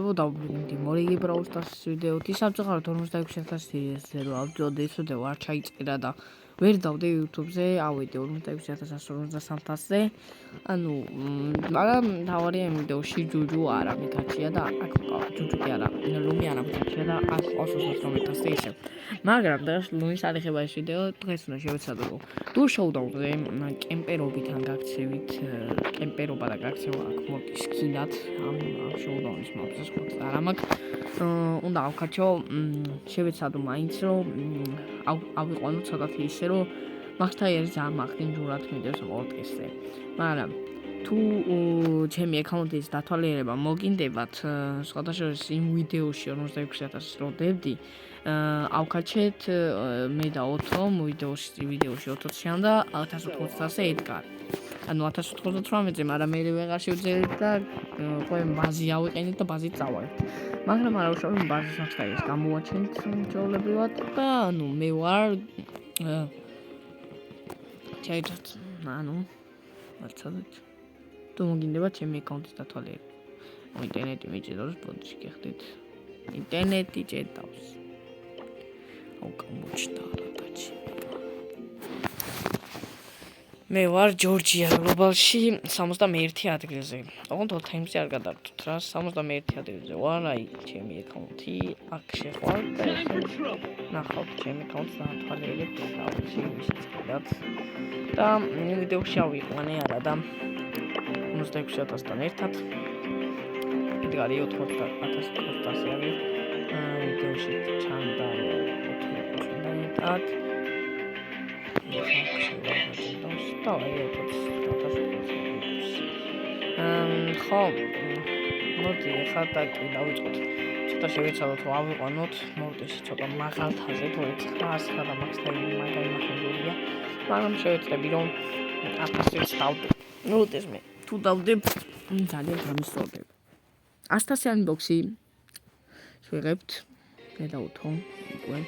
შეიძლება დავბრუნდი მორიგი ბრაუსტარს ვიდეოთი სამწუხაროდ 46000-ზე რო ავდიოდეს და არ ჩაიწერა და ვერ დავდე YouTube-ზე, ავიდე 46153-ზე. ანუ მაგრამ თავარია იმ ვიდეოში ჯუჯუ არა მიკაჩია და აქ ჯუჯუ კი არა, ლუმი არა მიკაჩია და 123-ზე ისე. მაგრამ დღეს ლუმის არიხება ეს ვიდეო, დღეს უნდა შევეცადო. თუ შოუდაუნზე კემპერობიდან გაქცევით, კემპერობა და გაქცევა აქ მოტის სკინად, ამ შოუდაუნის მაპზე სხვა არა მაქვს. უნდა ავკაჩო, შევეცადო მაინც რომ ავიყვანო ცოტათი ისე რომ მაგთაიერი ძალიან მახინჯურად მიდევს ყოველდღესზე. მაგრამ თუ ჩემი აკაუნტის დათვალიერება მოგინდებათ, სხვადასხვა იმ ვიდეოში 46000 რო დებდი, ავკაჩეთ მე და ოთო ვიდეოში ოთოჩიან და 1080-ზე ედგარ. ანუ 1098-ზე, მაგრამ მე ვეღარ შევძელით და ყოველ ბაზი ავიყენეთ და ბაზით წავარეთ. მაგრამ არა უშავებ ბაზის მაგთაიერს გამოვაჩენთ ჩვეულებრივად და ანუ მე ვარ ჩაიჭრათ. ანუ ვარცადეთ. თუ მოგინდება ჩემი აკაუნტის დათვალიერება. ინტერნეტი მიჭირავს ბოდიში გეხდით. ინტერნეტი ჭედავს. აუ გამოჩნდა რატაჩი. მე ვარ ჯორჯია გლობალში 61 ადგილზე. ოღონდ all times-ი არ გადავწყვეტ რა, 61 ადგილზე ვარ, აი ჩემი აკაუნტი აქ შეხვარ და ნახავთ ჩემი აკაუნტს დათვალიერებთ თავში მისცემად. და ვიდეოში ავიყვანე არა და 56000-თან ერთად. ედგარი 8000-ზე არის. ვიდეოში ჩანდა 8000-თან ერთად. ხო, მოდი ახლა დაკი დავიწყოთ. ცოტა შევეცადოთ რომ ავიყვანოთ მოვდეში ცოტა მაღალთაზე, თუ 900 და მაქსიმუმი მაგარი მახინჯულია. მაგრამ შევეცდები რომ 1000-ს დავდე. მოვდეს მე. თუ დავდებ, ძალიან გამისწორდება. 100-იანი unboxi შევიღებთ. მე დავუთო, უკვე.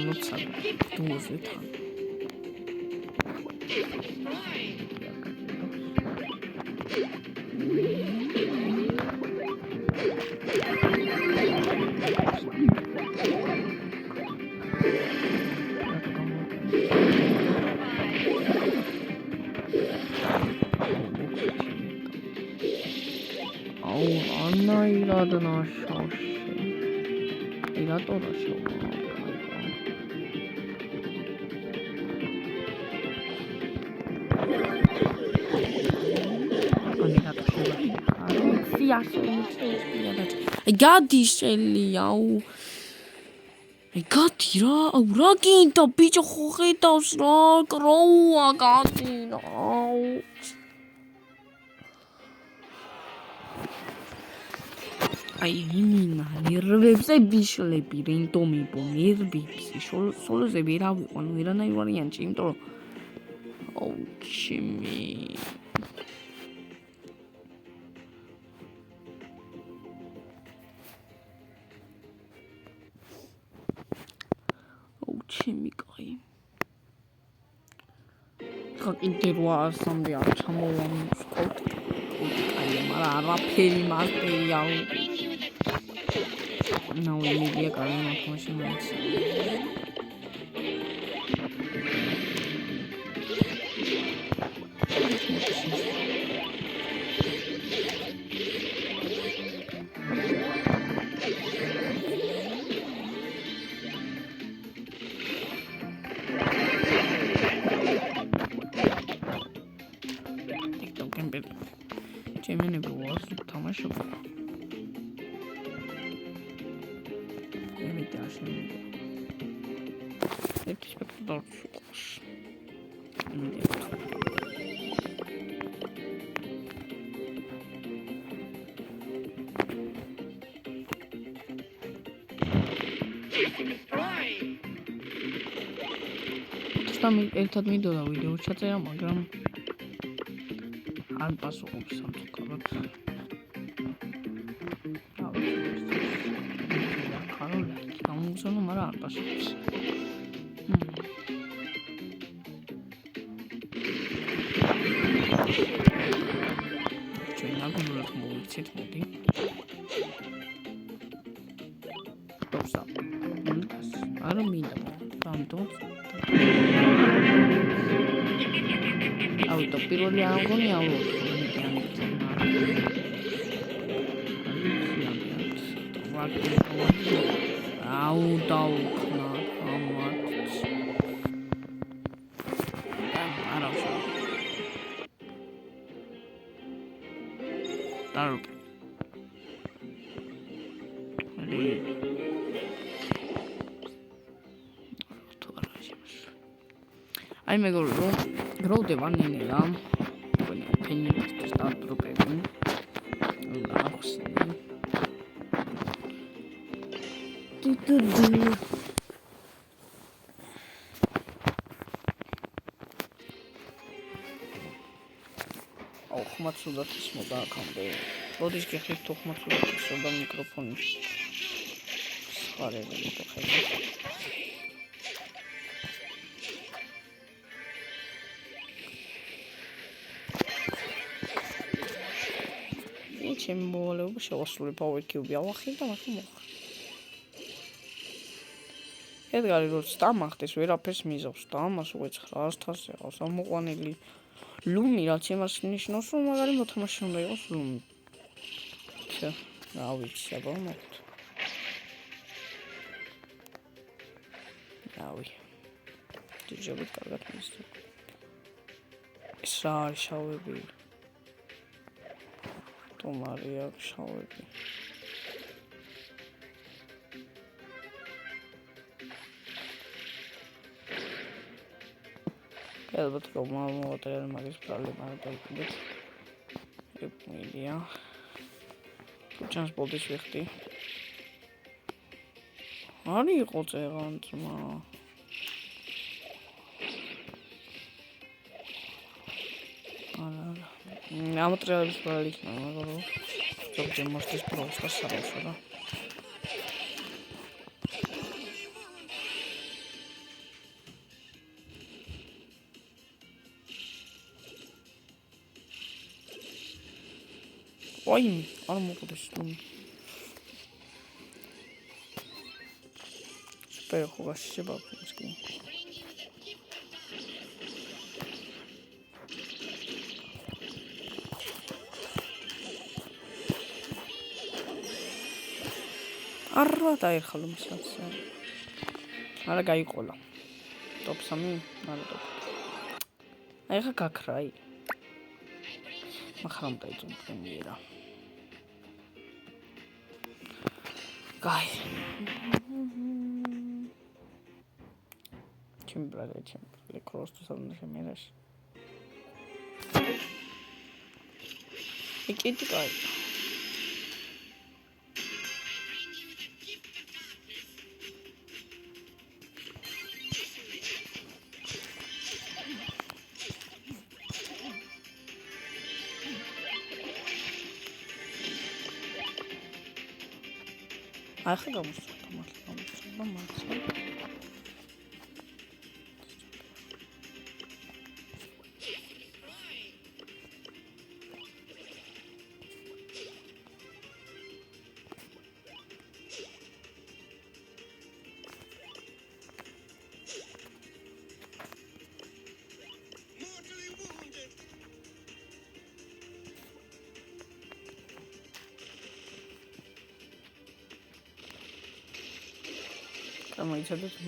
მოცადა დუზეთან აუ ანაირად ნაშავში რატო ნაშავი გადი შელი აუ გადი რა აუ რა გინდა ბიჭო ხო ხედავს რა კროუა გადი აუ აი იმინა ნერვებზე ბიშლები რენდომიბო ნერვებზე სოლოზე ვერ ავიყვან ვერანაირ ვარიანტში იმიტომ რომ აუ ჩემი ჩემი კაი ხა კიდე 800-მდე არ ჩამოვამწყობ კაი მაგრამ არაფერი მასტია ნაუიმედია კაი მაშინ მაინც ჩემენები ვარ თამაშობა ემიტა შემიძლია ერთი სპექტატორი იყოს ერთად მინდოდა ვიდეო ჩაწერა, მაგრამ არ პასუხობს სამწუხაროდ. გამოგზავნო, მაგრამ არ პასუხობს. აგუნულად მოვიქცეთ, მოდი. Topsa. არა მინდა რამდომს. აუტო პირველი აღონი აუტო. აუტო ამათ. არა ვშო. დარო. აი მეგობრებო რომ გროვდება ნინელა ფენი სტარტროპები ლახსნი ტიტული აუ ხმაცუდათ ის მოდა აქამდე როდის გიხდით თუ ხმაცუდათ ისო და მიკროფონი სხარები მოხდება ჩემი მოვალეობა შევასრულე power cube ავახილ და მაშინ მოხარ. ედგარი როც დამახდეს ვერაფერს მიზავს და ამას უეცხრა 100-ზე ყავს ამოყვანილი ლუმი რაც იმას ნიშნავს რომ მაგარი მოთამაშე უნდა იყოს ლუმი. ჩა, რა ვიცი აბა მოთ. რავი. ჯერჯერობით კარგად მისწრებ. ეს რა არის შავები? Tomaria შავები. ალბათ რომ მოვატარებ მაგის პრობლემა დავკიდეთ. ეკმილია. ჩანს ბოლდის ვიხდი. არი იყო წერანძმა. ამოტრიალების პრობლემა იქნება, მაგრამ ზოგჯერ მოსდის პროსტა საერთოდ რა. Ой, არ მოგვდეს თუ. სპერო ხოაშება ფინსკი. არა დაიხალო მსაცე. არა გაიყოლა. Top 3, არა top. აი ხა გაქრაი. მაგრამ დაიწყო პრემიერა. გაი. ჩემბრალე კროსტუ სამნაშე მერაში. ეკეთი გაი. ახლა გამოსწორდა მართლა.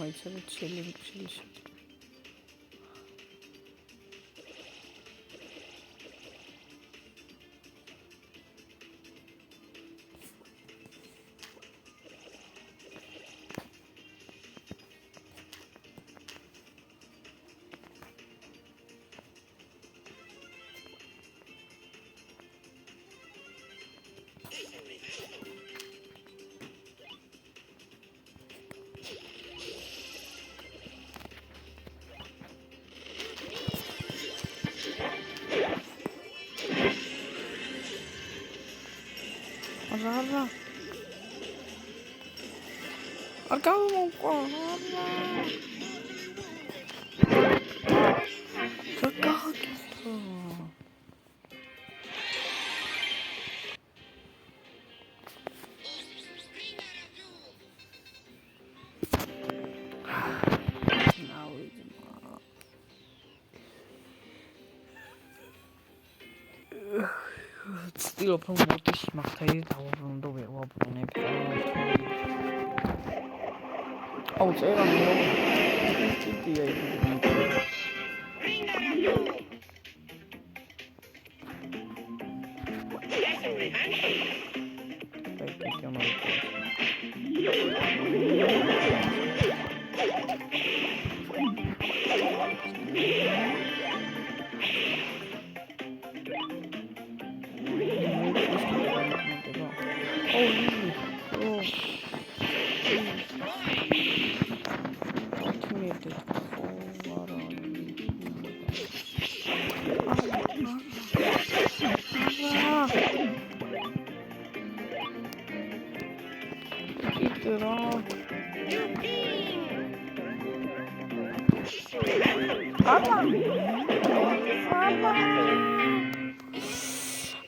მაიცადეთ შეიძლება. Rara. Acabo con Rara. Cagato. ცდილობ რომ მორტის მაგთაირი დავაბრუნდო ვეღუაბრუნებ. აუ წერა მე ტიტია იქ.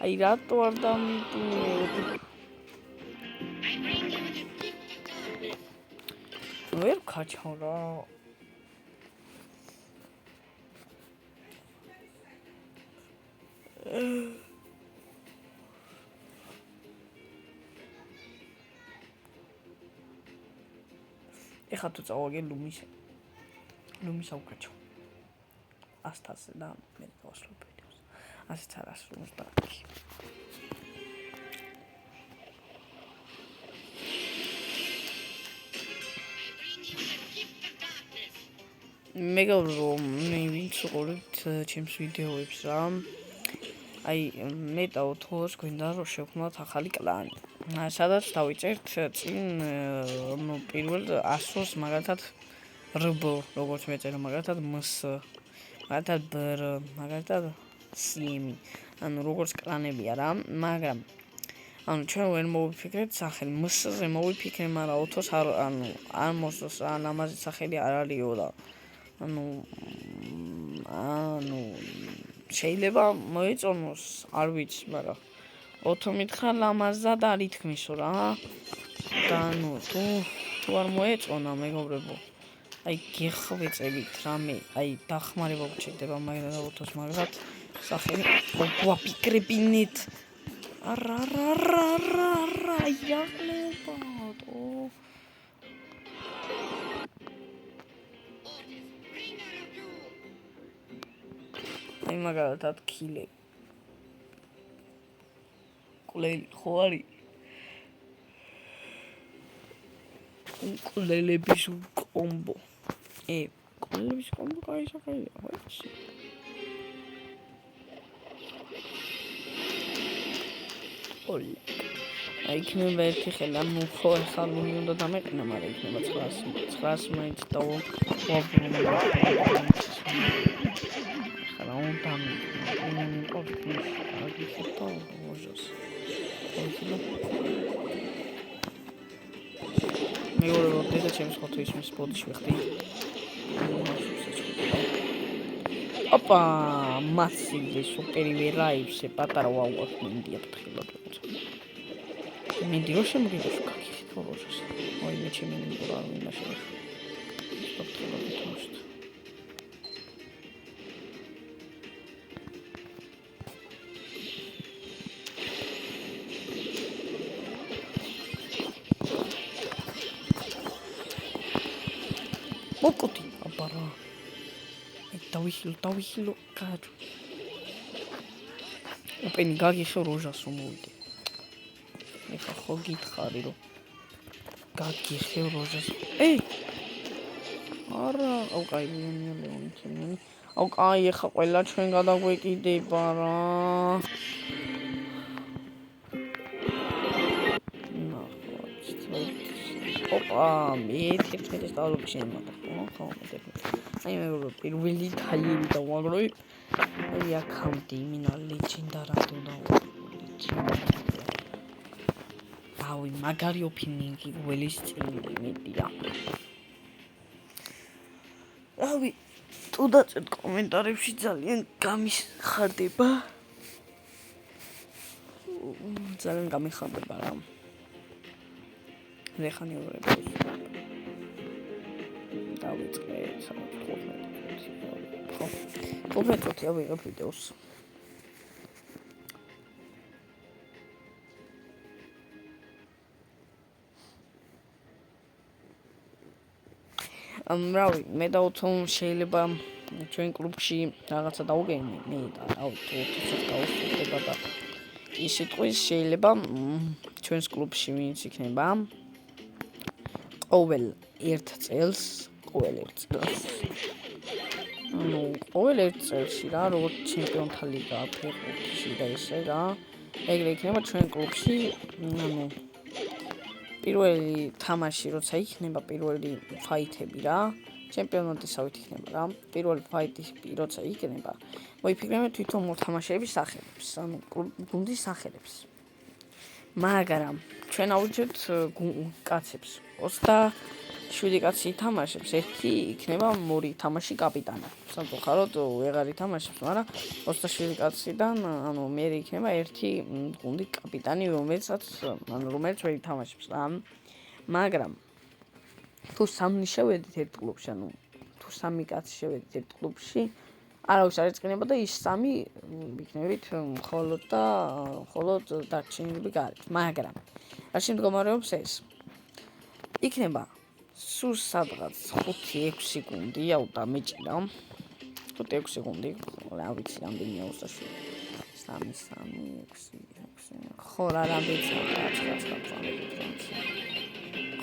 აი რატო არ დამიტუნე? ვერ ქაჩავ რა. ეხლა თუ წავაგე ლუმის ავკაჩო. ასთასე და მე დავასრულებ ვიდეოს. ასეც არ ასრულებს და მეგობრო, მე ვინც უყურებთ ჩემს ვიდეოებს რა. აი მე დავთხოვს გვინდა რომ შევქმნათ ახალი კლანი. სადაც დავიწერთ წინ პირველ 100-ს მაგალითად რბ, როგორც მეწერა მაგალითად მს, მაგალითად ბრ, მაგალითად სიმი. ანუ როგორც კლანებია რა, მაგრამ ანუ ჩვენ ვერ მოვიფიქრეთ სახელი, მს-ზე მოვიფიქრე, მაგრამ ოთოს არ მოსწონს რა, ამაზე სახელი არ არისო და ანუ შეიძლება მოეწონოს, არ ვიცი, მაგრამ ოთო მითხრა ლამაზად არ ითქმისო რა. და ანუ თუ არ მოეწონა მეგობრებო, აი გეხვეწებით რამე, აი დახმარება გჭირდება, მაგრამ ოთოს მაგრად სახელი გვაფიქრებინეთ. არა, იაღლებადო. აი მაგალითად კილე. კულელი ხო არის? კულელების კომბო. კულელების კომბო კაი სახელია, ხო იცი? ოლი. აი იქნება ერთი ხელი, ანუ ხო ახლა ლუმი უნდა დამეყენა, მაგრამ იქნება 900 მაინც დავაბრუნებ. ახლა უნდა მიყავს აგიხეთო როჟოს. მეურვე და ჩემს ფოტოის მის პოდში ვიხდი. ოპა, მასივე სუპერი ვერაიბსე პატარა ვაუა მინდია ფრთხილად. მინდი რო შემოგიდოს გაგიხეთო როჟოს. ой, მე ჩემი მინდა რა მინაშე. ფრთხილად თუშტ. მოკუთი აბარა. დავიხილო კაჯ. ოპენი გაგიხო როჟას უმოვიდე. ეხა ხო გითხარი რომ გაგიხო როჟას. არა, აუ კაი ლეონი ჩემი. აუ კაი ეხა ყველა ჩვენ გადაგვეკიდება რა. ოპა, მე 11-ს დავлюб შემოდა. ხო, აი მე პირველი თაიერი დავაგროვე. აი აკაუნტი მინა ლეგენდარადო და აუ მაგარი ოპინინგი გველის წილი მედია. რავი, თუ დაწეთ კომენტარებში ძალიან გამიხარდება. ძალიან გამიხარდება რა. რეხანი ვერები. დავიწყე სამწუხაროდ. ხო. კომენტოთი ავიღებ ვიდეოს. რავი, მე და ოთომ შეიძლება ჩვენ კლუბში რაღაცა დავგენი, მე და რავი, თუ გავუსწრება და ის სიტყვის შეიძლება ჩვენს კლუბში ვინც იქნება ყოველ ერთ წელს ყოველ ერთ წელში რა, როგორც ჩემპიონთა ლიგა, ფეხბურთში და ესე რა, ეგრე იქნება ჩვენ კლუბში, პირველი თამაში როცა იქნება, პირველი ფაითები რა, ჩემპიონატისავით იქნება რა, პირველი ფაითი როცა იქნება, მოიფიქრებთ თვითონ მოთამაშეების სახელებს, გუნდის სახელებს. მაგრამ ჩვენ ავუჯერთ კაცებს 27 კაცი ითამაშებს, ერთი იქნება მორი თამაში კაპიტანი. სამწუხაროდ ვეღარ ითამაშებს, მაგრამ 27 კაციდან მე იქნება ერთი გუნდი კაპიტანი, რომელიც ვერ ითამაშებს რა. მაგრამ თუ სამი შევედით ერთ კლუბში, თუ სამი კაცი შევედით ერთ კლუბში, არავის არ ეწყინება და ის სამი იქნებით მხოლოდ დარჩენილები გარეთ. მაგრამ რა შემდგომარეობს ეს? იქნება სულ სადღაც 5-6 გუნდი ავდამეჭირა. 5-6 გუნდი, რა ვიცი, რამდენია 27. 3-6. ხო, რა რამდენია?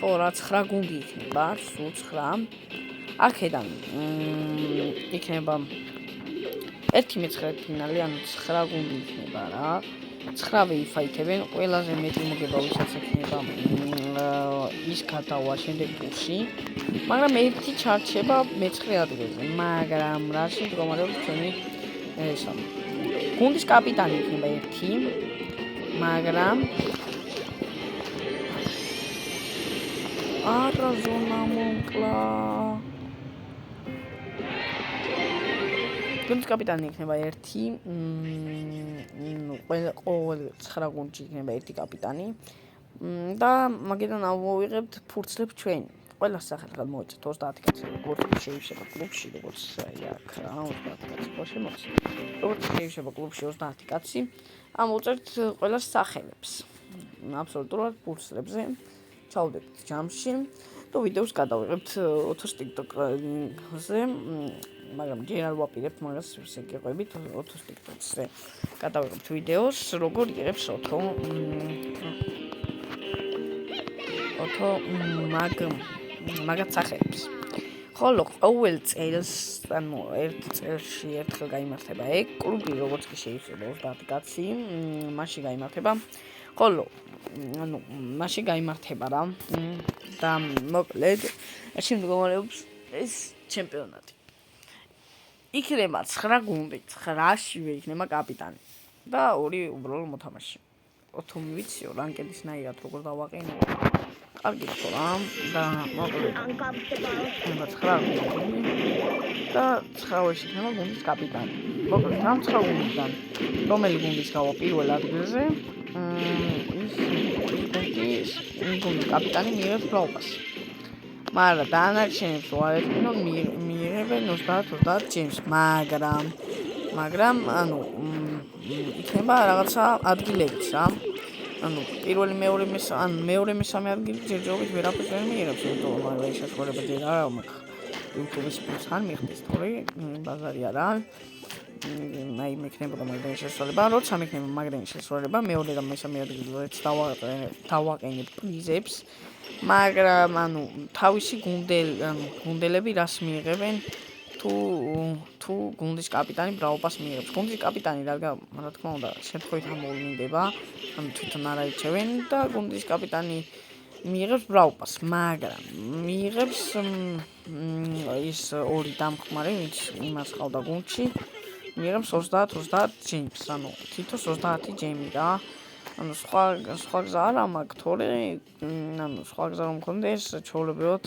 9 გუნდი იქნება, სულ 9. აქედან იქნება ერთი მეცხრეფინალი, ანუ 9 გუნდი იქნება რა. 9 ვიფაითებენ, ყველაზე მეტი მოგება ვისაც იქნება ის გადავა შემდეგ ტურში, მაგრამ ერთი ჩარჩება მე-9 ადგილზე. მაგრამ რა შემდგომარეობს ჩვენი ესა გუნდის კაპიტანი იქნება ერთი, მაგრამ არა ზონა მომკლა. გუნდის კაპიტანი იქნება ერთი, ყოველ 9 გუნდში იქნება ერთი კაპიტანი და მაგიდან ავიღებთ ფურცლებს ჩვენ. ყველა სახელად მოეწეთ 30 კაცი, როგორც შეიძლება კლუბში, როგორც აქ რა, 30 კაცი ხო შემოწეს. როგორც შეიძლება კლუბში 30 კაცი, ამოვწერთ ყველა სახელებს. აბსოლუტურად ფურცლებზე ჩავდებთ ჯამში და ვიდეოს გადავიღებთ ოთოს TikTok-ზე, მაგრამ ჯერ არ ვაპირებთ მაგას შეგეყვებით ოთოს TikTok-ზე. გადავიღებთ ვიდეოს, როგორ იღებს ოთო მაგათ სახელებს. ხოლო ყოველ წელს, ანუ ერთ წელში ერთხელ გაიმართება ეგ კლუბი, როგორც კი შეიძლება 30 კაცი, მასში გაიმართება. ხოლო მასში გაიმართება რა და მოკლედ შემდგომარეობს ეს ჩემპიონატი. იქნება 9 გუნდი, 9-შივე იქნება კაპიტანი და 2 უბრალო მოთამაშე. ოთომ ვიციო რანკედის ნაირად როგორ დავაყენო. კარგი რა და მოკლედ 9 გუნდი და 9-ში იქნება გუნდის კაპიტანი. მოკლედ ამ 9 გუნდიდან რომელი გუნდის გავა პირველ ადგილზე, ის გუნდის კაპიტანი მიიღებს ბრალობას. მაგრამ დანარჩენებს უარეთქინო მიიღებენ 30 ჯემს, მაგრამ იქნება რაღაცა ადგილებიც რა. პირველი, მეორე, მესამე ადგილი ჯერჯერობით ვერაფერს ვერ მიიღებს, იმიტომ რომ ეს შესაძლებლობა ჯერ არ მაქვს. YouTube-ის პლუს არ მიხდეს, თორე ბაზარი არა. აი მექნებოდა მაგდენი შესაძლებლობა, როცა მექნება მაგდენი შესაძლებლობა, მეორე და მესამე ადგილზეც დავაყენებ პრიზებს, მაგრამ თავისი გუნდელები რას მიიღებენ თუ გუნდის კაპიტანი ბრალობას მიიღებს. გუნდის კაპიტანი რა თქმა უნდა შემთხვევით ამოვლინდება, თვითონ არ აირჩევენ და გუნდის კაპიტანი მიიღებს ბრალობას, მაგრამ მიიღებს ის ორი დამხმარე, ვინც იმას ყავდა გუნდში, მიიღებს 30 ჯემს, თითოს 30 ჯემი რა. სხვა გზა არ მაქვს, თორე სხვა გზა რომ მქონდეს, ჩვეულებრივად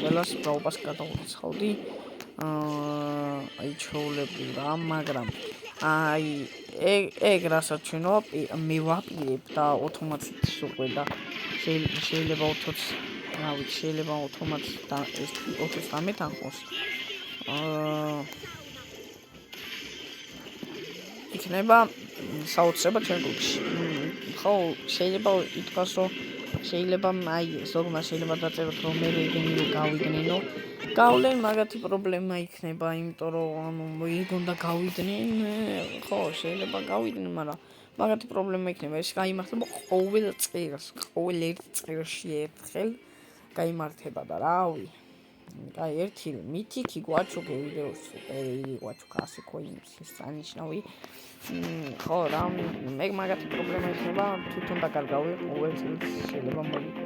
ყველას ბრალობას გადავუცხავდი. ჩვეულებრივ რა, მაგრამ ეგ რასაც ჩვენ მე ვაპირებ და ავტომატურად უკვე და შეიძლება ავტომატურად ეს 30 თანხმოს. იქნება საოცრება ჩვენ კლუბში. ხო, შეიძლება ითქვას, რომ შეიძლება აი ზოგმა შეიძლება დაწეროთ რომ მე რეგენიო გავიგნენო გავლენ მაგათი პრობლემა იქნება იმიტომ რომ ანუ იქ უნდა გავიდნენ ხო შეიძლება გავიდნენ მაგრამ მაგათი პრობლემა იქნება ეს გაიმართება ყოველ წელს ყოველ ერთ წელში ერთხელ გაიმართება და რავი აი ერთი მითიკი გვაჩუქე ვიდეოს სუპერი გვაჩუქა ასე კოინს ისანიშნავი ხო რა მე მაგათი პრობლემა იქნება თვითონ დაკარგავი ყოველ წელს შეიძლება მოიგო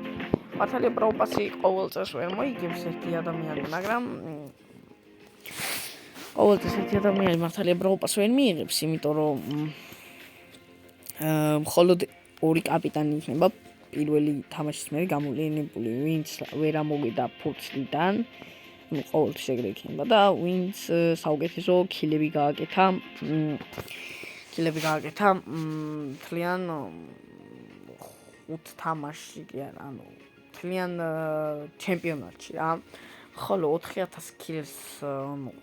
მართალია პროპასი ყოველ წელს ვერ მოიგებს ერთი ადამიანი მაგრამ ყოველ წელს ერთი ადამიანი მართალია პროპასს ვერ მიიღებს იმიტომ რომ მხოლოდ ორი კაპიტანი იქნება პირველი თამაშის მერე გამოვლენებული ვინც ვერ ამოვიდა ფუცლიდან ну ყოველთვის ეგრე იქნება და ვინც საუკეთესო კილები გააკეთა თლიან 5 თამაშში კი არა ანუ თლიან ჩემპიონატში რა ხოლო 4000 კილს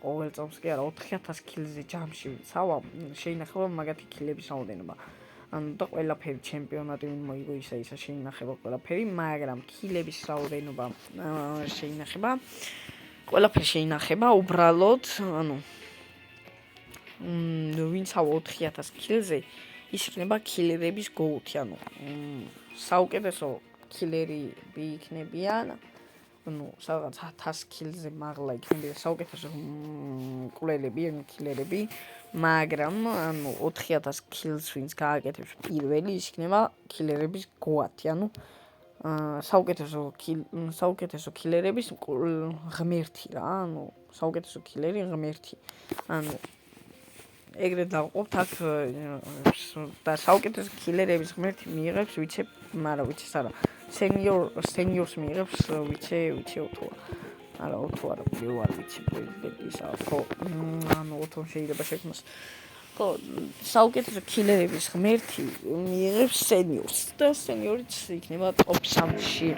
ყოველ წელს კი არა 4000 კილზე ჯამში ვიცავა შეინახება მაგათი კილების რაოდენობა ანუ და ყველაფერი ჩემპიონატი ვინ მოიგო ისა შეინახება ყველაფერი მაგრამ კილების რაოდენობა შეინახება ყველაფერი შეინახება უბრალოდ ანუ ვინც 4000 კილზე ის იქნება კილერების გოუთი ანუ საუკეთესო კილერები იქნებიან ну, სადღაც 1000 კილზე მაღლა იქნება საუკეთესო კულელები, ანუ კილერები, მაგრამ ანუ 4000 კილს ვინც გააკეთებს პირველი, ის იქნება კილერების გოათი, ანუ საუკეთესო კილერების ღმერთი რა, ანუ საუკეთესო კილერი ღმერთი. ანუ ეგრე დავყოფთ აქ და საუკეთესო კილერების ღმერთი მიიღებს ვიცე, მაგრამ ვიცეს არა. სენიორს მიიღებს ვიცე ოთოა. არა, ოთო არა, მე ვარ ვიცე პრეზიდენტისა, ხო, ანუ ოთო შეიძლება შექმნას. ხო, საუკეთესო კილერების ღმერთი მიიღებს სენიორს და სენიორიც იქნება ტოპ 3-ში.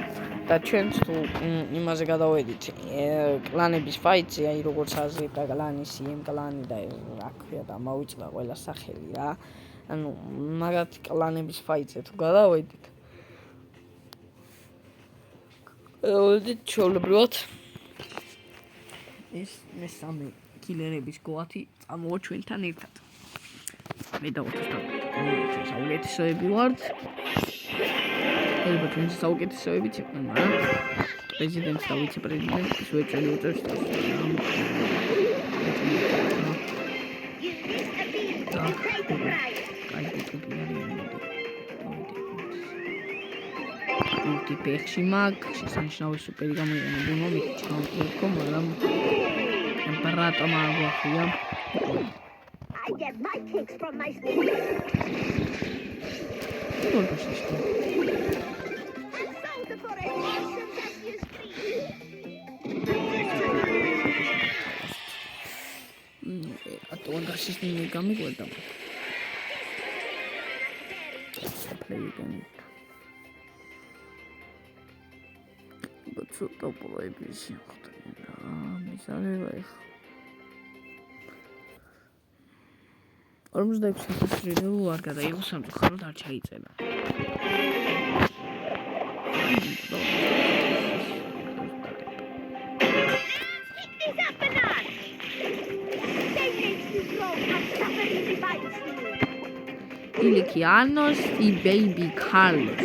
და ჩვენც თუ იმაზე გადავედით, კლანების ფაიტზე, აი როგორც აზრდა კლანი, CM კლანი და რა ქვია და მოვიწყდა ყველა სახელი რა. ანუ მაგათ კლანების ფაიტზე თუ გადავედით ჩვეულებრივად ეს მესამე კილერების გოათი წამოვა ჩვენთან ერთად. მე და ოთოსთან საუკეთესოები ვართ. ალბათ ვინც საუკეთესოებიც იყვნენ, მაგრამ პრეზიდენტს და ვიცე-პრეზიდენტს ვეჭველი უწევს და ტიპებში მაგ შესანიშნავი სუპერი გამოიყენება მომით ჩამოყო მაგრამ ემპერატორ მაგვახია I get my kicks from my sneakers. Atoda sistemi გამიგვერდა. Play again. ცოტა პროებისი ხდება. მისალება ეხა 46 რიო არ გადაიღო სამწუხაროდ არ ჩაიწერა. Ilikianos y Baby Carlos.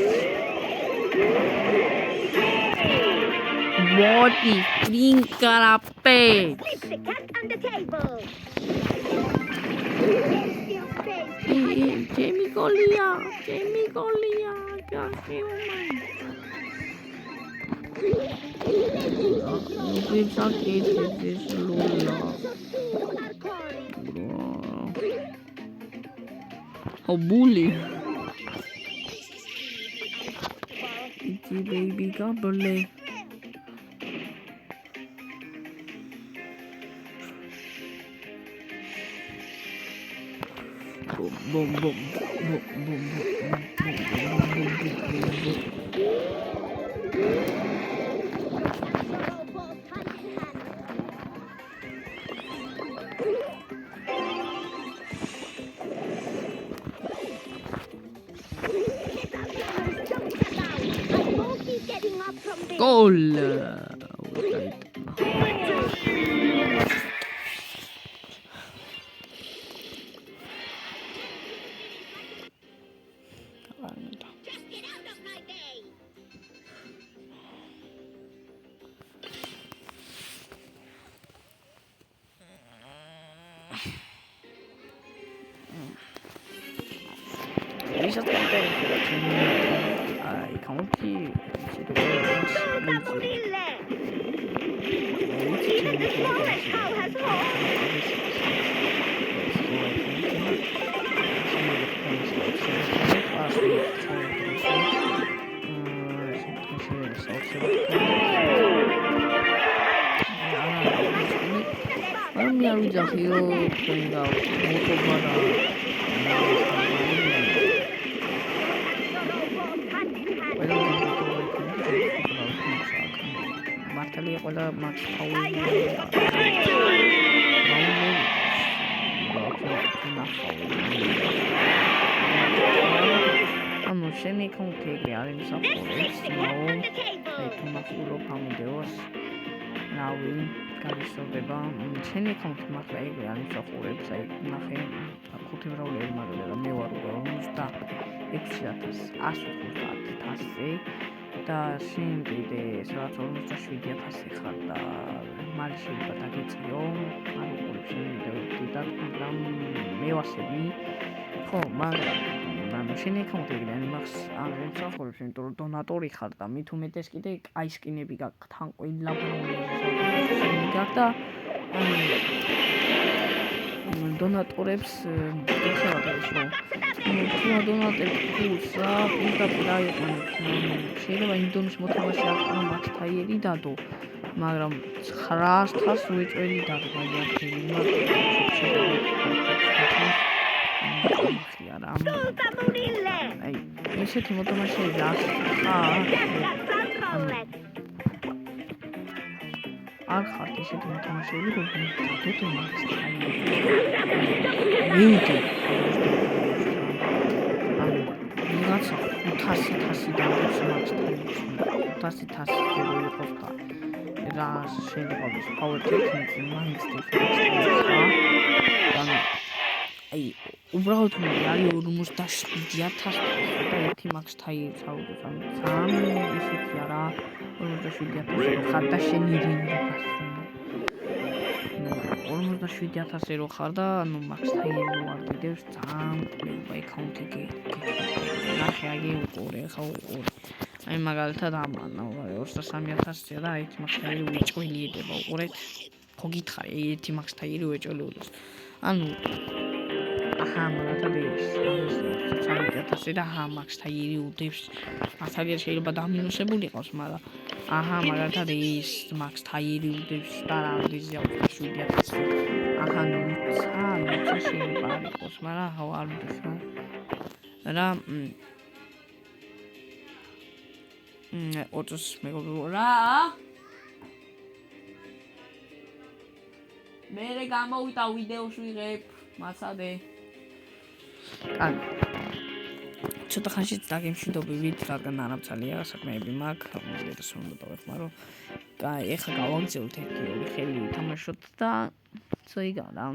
What is green carapet? Jamie Golia, Oh, bully. It's baby gabble. Boom, boom, boom, boom, boom, გოლ მართალია ყველა მატჩ ანუ შენი კონტაქტი არის საფორებს თუმცა ფამიდეოს რავი გამისწორდება შენი კონტაქტი მართლა ეგ არის საფორებს აი ნახე 5 მრავლე მაგრამ მე ვარ 56,150-ზე და შენ კიდე სადაც 47,000 ხარ და მალე შეიძლება დაგეწიო არ უყურებ შენ ვიდეო და მაგრამ მე ვასები ხო მაგრამ შენი კონტაქტი არის მახს არ მსახურებს იმიტომ რომ დონატორი ხარ და მით უმეტეს კიდე კაი სკინები გაქვს თან ყველა პრობლემები გაქვს და დონატორებს შეიძლება იმ დონის მოთამაშე არ ყო მათთაიერი დადო მაგრამ 900 უეჭველი დადო აი ესეთი მოთამაშეები არ ხართ ესეთი მოთამაშეები როგორიც დადო მივიდე ვიღაცა 500 დადოს მათთაიერი 500 იყო ხა რა შეიძლება ის power technique მაინც აი უბრალოდ მე არის 57,000 და ერთი მაქსთაიერი საუბრობს ან ძალიან ისეთი არა 57,000 ხარ და შენი რინგას 57,000 რო ხარ და ანუ მაქსთაიერი ვარ დიდებს ძალიან აი კაუნტი ნახე აგი უყურე ხა უყურე აი მაგალითად ამანა 23,000 და ერთი მაქსთაიერი უეჭველი ედება უყურეთ ხო გითხარი ერთი მაქსთაიერი უეჭველი უძოს ანუ მაგალითად ეს 3,000 და მაქსთაიერი უდევს მასალია შეიძლება დამინუსებული იყოს მაგრამ მაგალითად ეს მაქსთაიერი უდევს და რამდენზეა 27,000 შეიძლება არ იყოს მაგრამ არ უდევს რა 20 მეგობრებო რა მე გამოვიდა ვიდეოს ვიღებ მასადე ან ცოტა ხანში დაგემშვიდობებით რადგან არამცალია საქმეები მაქვს ეს უნდა დავეხმარო კაი ეხლა გავაგზავნოთ ერთი ხელი თამაშოთ და წაიგა რა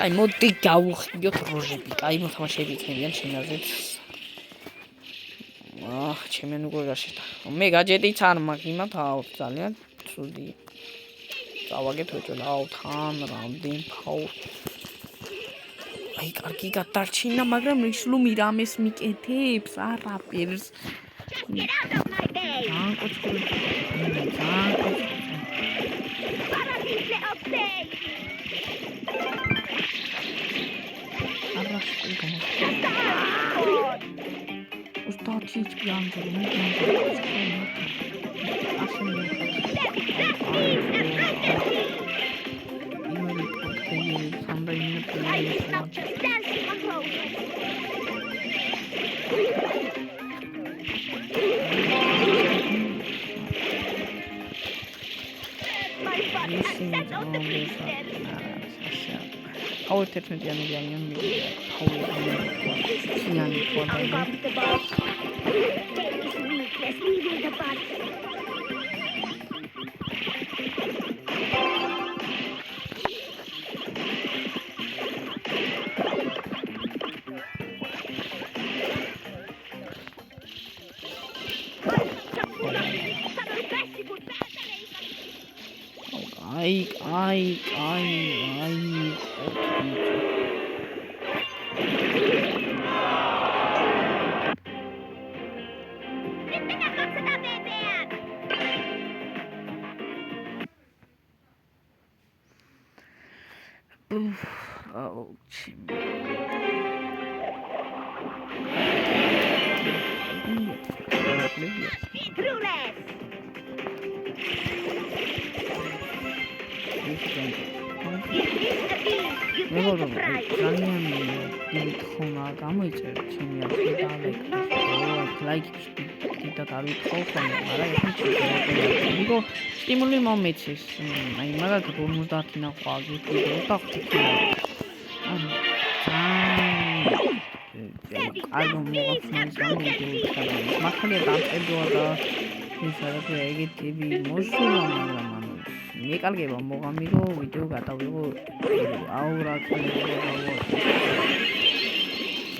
აი მოდი გავუხდიოთ როჟები კაი მოთამაშეები იქნებიან შენაზეც ჩემენ უკვე გაშეთა მე გაჯეტიც არ მაქვს იმათაო ძალიან ცუდი წავაგეთ ვეჭვლა თან რამდენ ფაულ აი კარგი გადარჩინა მაგრამ ისლუმი რამეს მიკეთებს არაფერს Ustaçiç planları Power 11-იანი ძალიან მიგია. Power 11-იანი თქვა. Ai. Oh, ძალიან დიდხონა გამოიწერე ჩემი ახლა ლაიქს დიდად არ ვიტყო ხოლმე, მაგრამ ეხლა მიგო სტიმული მომეცეს. აი მაგალითად 50 ნახვა ვიდეო და ხუთი. ანუ აი მომხსნის გამოვიდეო. მართალია დამწერდოა და ის რაღაცა ეგეთი მოსულა, მაგრამ მეკარგება მოგამიგო ვიდეო გადავიღო აურა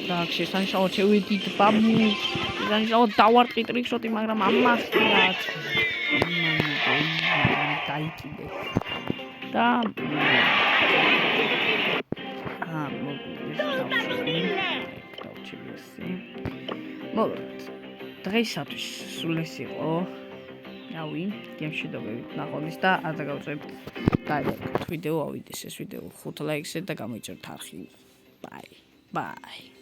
და შესანშაო შევიდით ბამუ შესანშაო დავარტყი ტრიკშოტი მაგრამ ამას რაც დაიკიდე და მოგეთ დღეისათვის სულ ეს იყო რავი, გემშვიდობებით ნახონის და არ დაგავწერთ ვიდეო ავიდეს ეს ვიდეო 5 ლაიქზე და გამოიწერთ არხი. Bye.